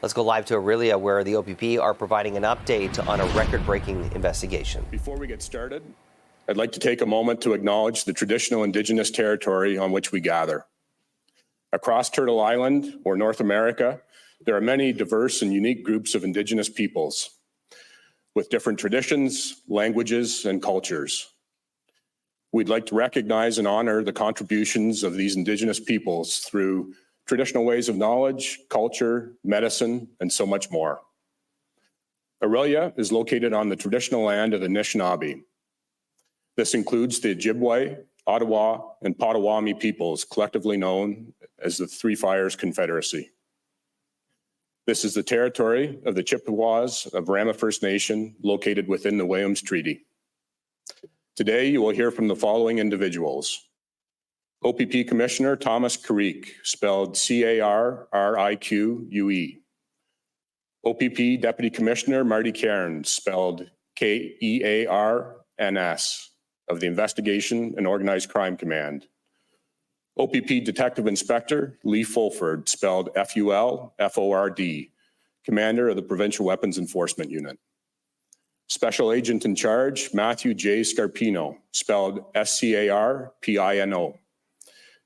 Let's go live to Aurelia, where the OPP are providing an update on a record-breaking investigation. Before we get started, I'd like to take a moment to acknowledge the traditional Indigenous territory on which we gather. Across Turtle Island, or North America, there are many diverse and unique groups of Indigenous peoples with different traditions, languages, and cultures. We'd like to recognize and honor the contributions of these Indigenous peoples through traditional ways of knowledge, culture, medicine, and so much more. Aurelia is located on the traditional land of the Anishinaabe. This includes the Ojibwe, Ottawa, and Potawatomi peoples, collectively known as the Three Fires Confederacy. This is the territory of the Chippewas of Rama First Nation, located within the Williams Treaty. Today, you will hear from the following individuals. OPP Commissioner Thomas Carrique, spelled C-A-R-R-I-Q-U-E. OPP Deputy Commissioner Marty Cairns, spelled K-E-A-R-N-S, of the Investigation and Organized Crime Command. OPP Detective Inspector Lee Fulford, spelled F-U-L-F-O-R-D, Commander of the Provincial Weapons Enforcement Unit. Special Agent in Charge Matthew J. Scarpino, spelled S-C-A-R-P-I-N-O,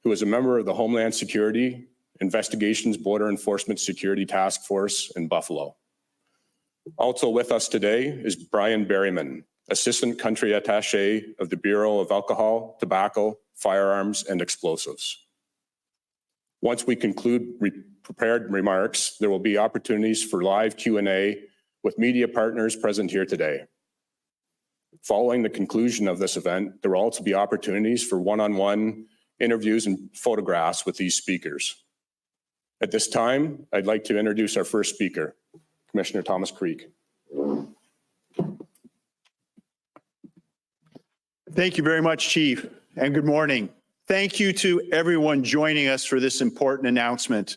who is a member of the Homeland Security Investigations Border Enforcement Security Task Force in Buffalo. Also with us today is Brian Berryman, Assistant Country Attaché of the Bureau of Alcohol, Tobacco, Firearms, and Explosives. Once we conclude prepared remarks, there will be opportunities for live Q&A with media partners present here today. Following the conclusion of this event, there will also be opportunities for one-on-one interviews and photographs with these speakers. At this time, I'd like to introduce our first speaker, Commissioner Thomas Carrique. Thank you very much, Chief, and good morning. Thank you to everyone joining us for this important announcement,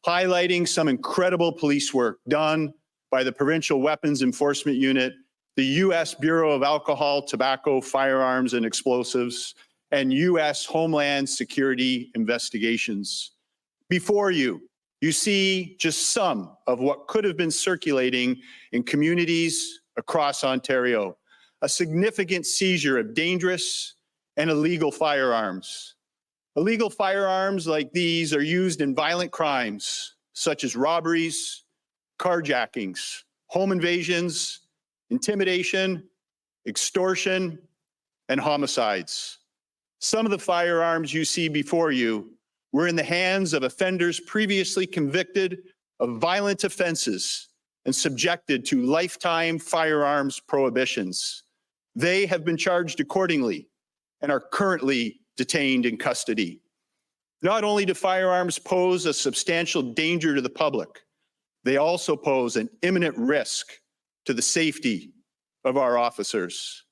highlighting some incredible police work done by the Provincial Weapons Enforcement Unit, the U.S. Bureau of Alcohol, Tobacco, Firearms, and Explosives, and U.S. Homeland Security investigations. Before you, you see just some of what could have been circulating in communities across Ontario. A significant seizure of dangerous and illegal firearms. Illegal firearms like these are used in violent crimes such as robberies, carjackings, home invasions, intimidation, extortion, and homicides. Some of the firearms you see before you were in the hands of offenders previously convicted of violent offenses and subjected to lifetime firearms prohibitions. They have been charged accordingly and are currently detained in custody. Not only do firearms pose a substantial danger to the public, they also pose an imminent risk to the safety of our officers.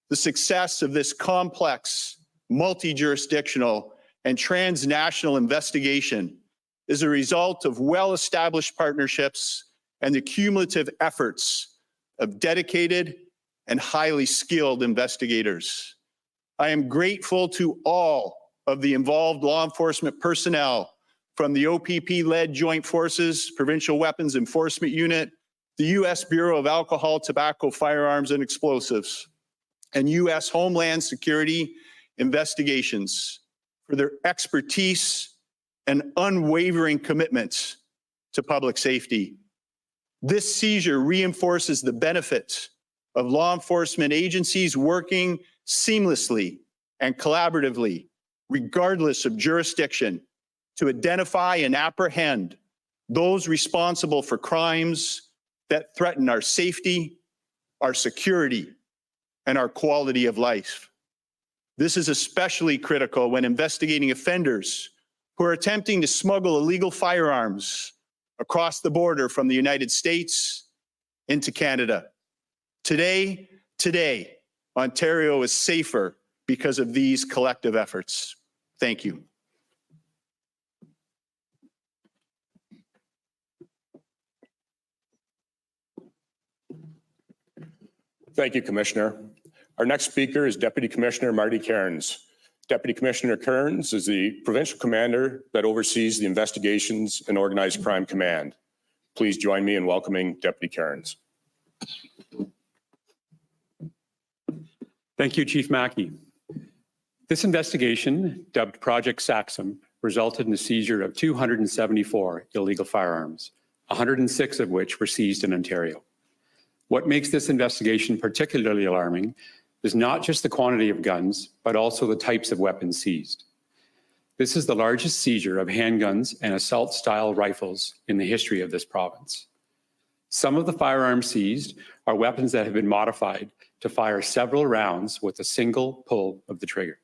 The success of this complex, multi-jurisdictional, and transnational investigation is a result of well-established partnerships and the cumulative efforts of dedicated and highly skilled investigators. I am grateful to all of the involved law enforcement personnel from the OPP-led Joint Forces, Provincial Weapons Enforcement Unit, the U.S. Bureau of Alcohol, Tobacco, Firearms, and Explosives, and U.S. Homeland Security investigations for their expertise and unwavering commitment to public safety. This seizure reinforces the benefits of law enforcement agencies working seamlessly and collaboratively, regardless of jurisdiction, to identify and apprehend those responsible for crimes that threaten our safety, our security, and our quality of life. This is especially critical when investigating offenders who are attempting to smuggle illegal firearms across the border from the United States into Canada. Today, Ontario is safer because of these collective efforts. Thank you. Thank you, Commissioner. Our next speaker is Deputy Commissioner Marty Cairns. Deputy Commissioner Cairns is the provincial commander that oversees the Investigations and Organized Crime Command. Please join me in welcoming Deputy Cairns. Thank you, Chief Mackey. This investigation, dubbed Project Saxum, resulted in the seizure of 274 illegal firearms, 106 of which were seized in Ontario. What makes this investigation particularly alarming is not just the quantity of guns, but also the types of weapons seized. This is the largest seizure of handguns and assault-style rifles in the history of this province. Some of the firearms seized are weapons that have been modified to fire several rounds with a single pull of the trigger.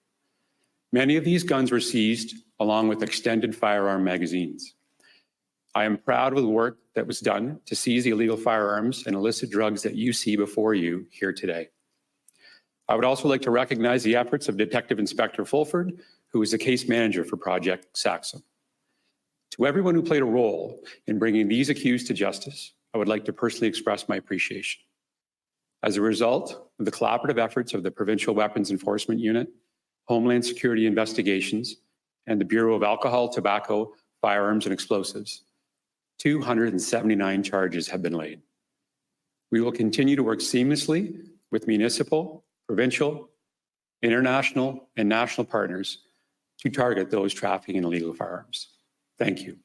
Many of these guns were seized along with extended firearm magazines. I am proud of the work that was done to seize the illegal firearms and illicit drugs that you see before you here today. I would also like to recognize the efforts of Detective Inspector Fulford, who is the case manager for Project Saxum. To everyone who played a role in bringing these accused to justice, I would like to personally express my appreciation. As a result of the collaborative efforts of the Provincial Weapons Enforcement Unit, Homeland Security Investigations, and the Bureau of Alcohol, Tobacco, Firearms, and Explosives, 279 charges have been laid. We will continue to work seamlessly with municipal, provincial, international, and national partners to target those trafficking in illegal firearms. Thank you.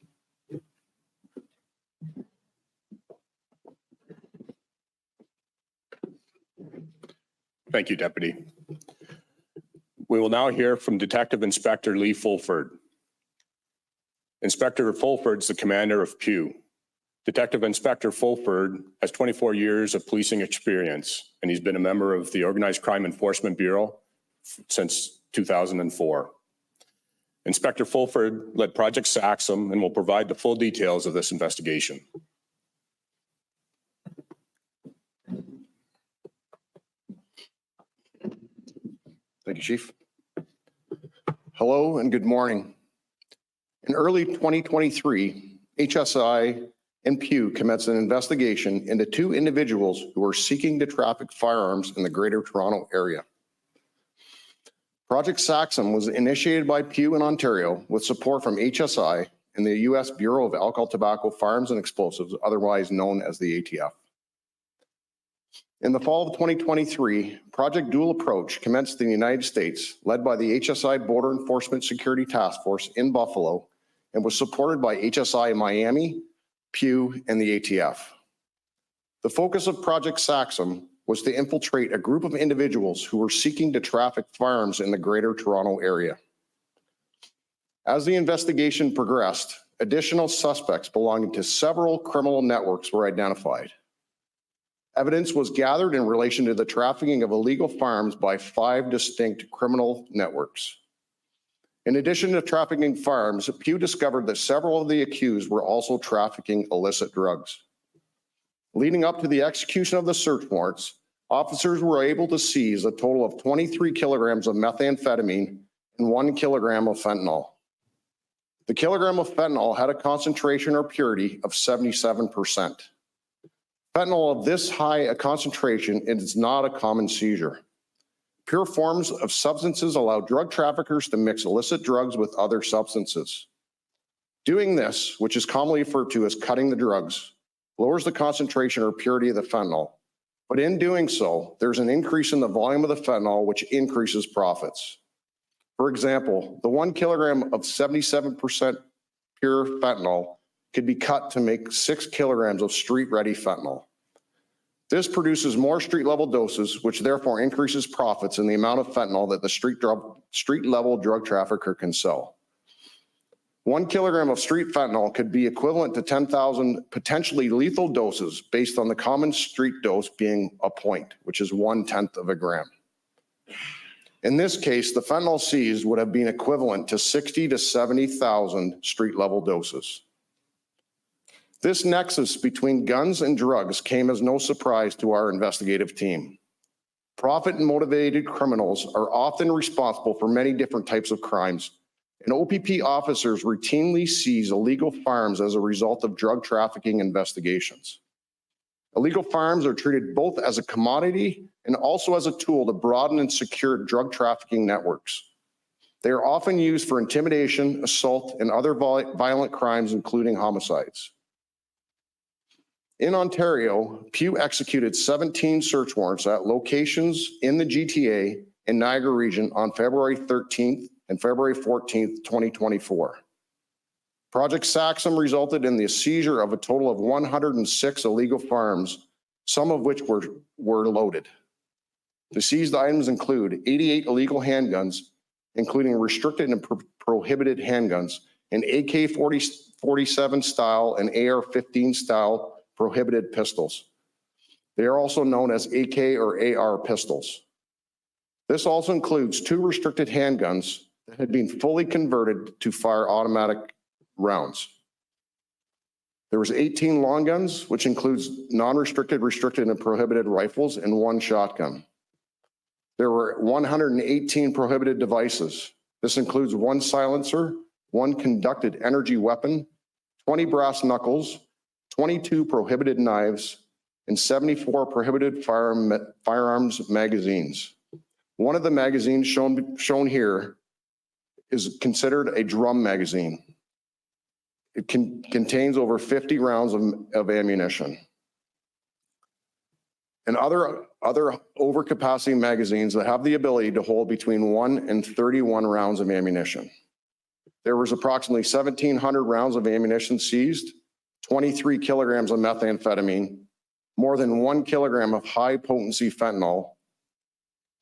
Thank you, Deputy. We will now hear from Detective Inspector Lee Fulford. Inspector Fulford is the commander of Pew. Detective Inspector Fulford has 24 years of policing experience, and he's been a member of the Organized Crime Enforcement Bureau since 2004. Inspector Fulford led Project Saxum and will provide the full details of this investigation. Thank you, Chief. Hello and good morning. In early 2023, HSI and Pew commenced an investigation into two individuals who were seeking to traffic firearms in the Greater Toronto Area. Project Saxum was initiated by Pew in Ontario with support from HSI and the U.S. Bureau of Alcohol, Tobacco, Firearms, and Explosives, otherwise known as the ATF. In the fall of 2023, Project Dual Approach commenced in the United States, led by the HSI Border Enforcement Security Task Force in Buffalo, and was supported by HSI in Miami, Pew, and the ATF. The focus of Project Saxum was to infiltrate a group of individuals who were seeking to traffic firearms in the Greater Toronto Area. As the investigation progressed, additional suspects belonging to several criminal networks were identified. Evidence was gathered in relation to the trafficking of illegal firearms by 5 distinct criminal networks. In addition to trafficking firearms, Pew discovered that several of the accused were also trafficking illicit drugs. Leading up to the execution of the search warrants, officers were able to seize a total of 23 kilograms of methamphetamine and 1 kilogram of fentanyl. The kilogram of fentanyl had a concentration or purity of 77%. Fentanyl of this high a concentration is not a common seizure. Pure forms of substances allow drug traffickers to mix illicit drugs with other substances. Doing this, which is commonly referred to as cutting the drugs, lowers the concentration or purity of the fentanyl. But in doing so, there's an increase in the volume of the fentanyl, which increases profits. For example, the 1 kilogram of 77% pure fentanyl could be cut to make 6 kilograms of street-ready fentanyl. This produces more street-level doses, which therefore increases profits in the amount of fentanyl that the street-level drug trafficker can sell. 1 kilogram of street fentanyl could be equivalent to 10,000 potentially lethal doses based on the common street dose being a point, which is 1/10 of a gram. In this case, the fentanyl seized would have been equivalent to 60 to 70,000 street-level doses. This nexus between guns and drugs came as no surprise to our investigative team. Profit and motivated criminals are often responsible for many different types of crimes, and OPP officers routinely seize illegal firearms as a result of drug trafficking investigations. Illegal firearms are treated both as a commodity and also as a tool to broaden and secure drug trafficking networks. They are often used for intimidation, assault, and other violent crimes, including homicides. In Ontario, Pew executed 17 search warrants at locations in the GTA and Niagara region on February 13th and February 14th, 2024. Project Saxum resulted in the seizure of a total of 106 illegal firearms, some of which were loaded. The seized items include 88 illegal handguns, including restricted and prohibited handguns, and AK-47 style and AR-15 style prohibited pistols. They are also known as AK or AR pistols. This also includes 2 restricted handguns that had been fully converted to fire automatic rounds. There was 18 long guns, which includes non-restricted, restricted, and prohibited rifles, and 1 shotgun. There were 118 prohibited devices. This includes 1 silencer, 1 conducted energy weapon, 20 brass knuckles, 22 prohibited knives, and 74 prohibited firearms magazines. One of the magazines shown here is considered a drum magazine. It contains over 50 rounds of ammunition. And other overcapacity magazines that have the ability to hold between 1 and 31 rounds of ammunition. There was approximately 1,700 rounds of ammunition seized, 23 kilograms of methamphetamine, more than 1 kilogram of high potency fentanyl,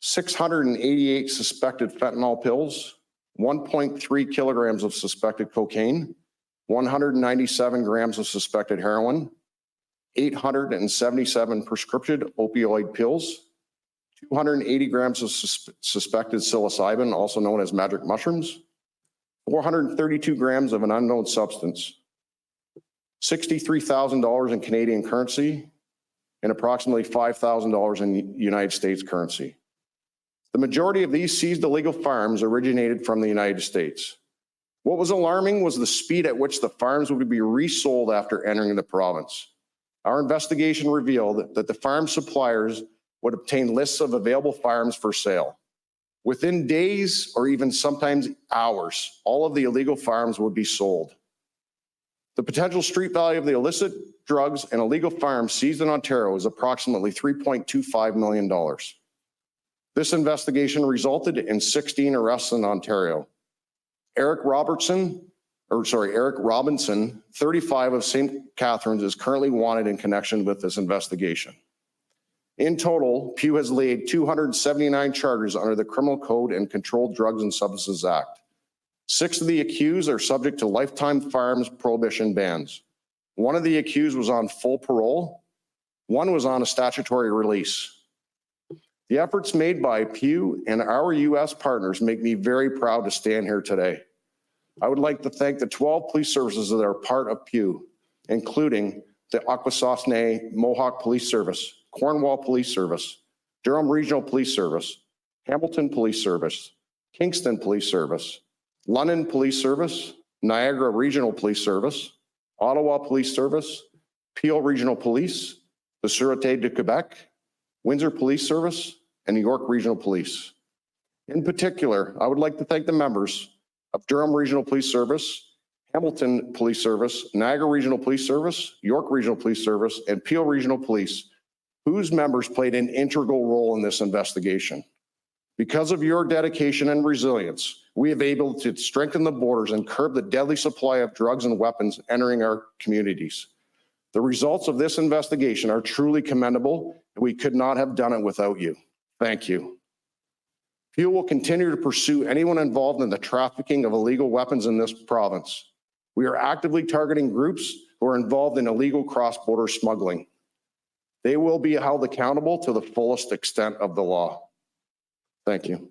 688 suspected fentanyl pills, 1.3 kilograms of suspected cocaine, 197 grams of suspected heroin, 877 prescription opioid pills, 280 grams of suspected psilocybin, also known as magic mushrooms, 432 grams of an unknown substance, $63,000 in Canadian currency, and approximately $5,000 in United States currency. The majority of these seized illegal firearms originated from the United States. What was alarming was the speed at which the firearms would be resold after entering the province. Our investigation revealed that the firearms suppliers would obtain lists of available firearms for sale. Within days or even sometimes hours, all of the illegal firearms would be sold. The potential street value of the illicit drugs and illegal firearms seized in Ontario is approximately $3.25 million. This investigation resulted in 16 arrests in Ontario. Eric Robinson, 35 of St. Catharines, is currently wanted in connection with this investigation. In total, Pew has laid 279 charges under the Criminal Code and Controlled Drugs and Substances Act. 6 of the accused are subject to lifetime firearms prohibition bans. 1 of the accused was on full parole. 1 was on a statutory release. The efforts made by Pew and our U.S. partners make me very proud to stand here today. I would like to thank the 12 police services that are part of Pew, including the Akwesasne Mohawk Police Service, Cornwall Police Service, Durham Regional Police Service, Hamilton Police Service, Kingston Police Service, London Police Service, Niagara Regional Police Service, Ottawa Police Service, Peel Regional Police, the Sûreté de Québec, Windsor Police Service, and New York Regional Police. In particular, I would like to thank the members of Durham Regional Police Service, Hamilton Police Service, Niagara Regional Police Service, York Regional Police Service, and Peel Regional Police, whose members played an integral role in this investigation. Because of your dedication and resilience, we have been able to strengthen the borders and curb the deadly supply of drugs and weapons entering our communities. The results of this investigation are truly commendable, and we could not have done it without you. Thank you. Pew will continue to pursue anyone involved in the trafficking of illegal weapons in this province. We are actively targeting groups who are involved in illegal cross-border smuggling. They will be held accountable to the fullest extent of the law. Thank you.